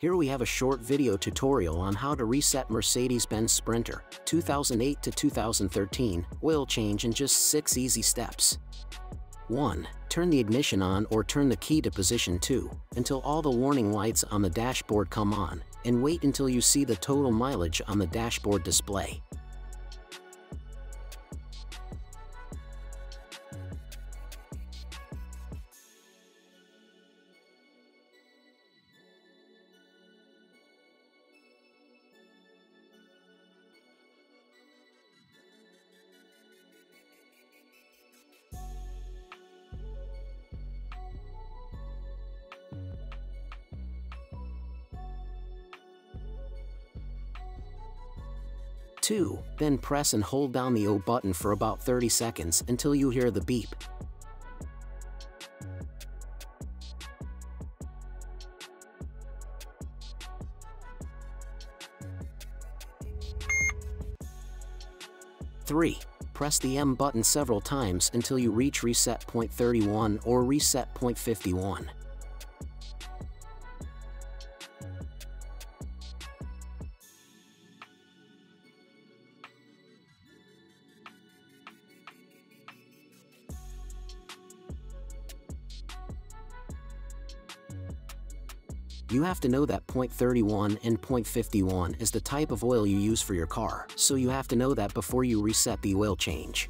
Here we have a short video tutorial on how to reset Mercedes-Benz Sprinter 2008 to 2013 oil change in just 6 easy steps. 1. Turn the ignition on or turn the key to position 2 until all the warning lights on the dashboard come on, and wait until you see the total mileage on the dashboard display. 2. Then press and hold down the O button for about 30 seconds until you hear the beep. 3. Press the M button several times until you reach reset point 31 or reset point 51. You have to know that point 31 and point 51 is the type of oil you use for your car, so you have to know that before you reset the oil change.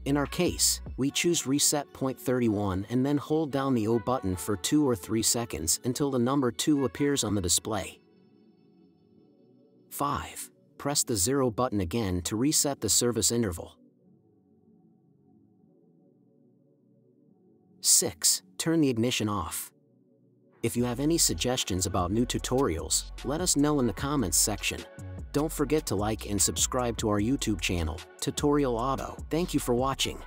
In our case, we choose reset point 31 and then hold down the O button for 2 or 3 seconds until the number 2 appears on the display. 5. Press the 0 button again to reset the service interval. 6. Turn the ignition off. If you have any suggestions about new tutorials, let us know in the comments section. Don't forget to like and subscribe to our YouTube channel, Tutorial Auto. Thank you for watching.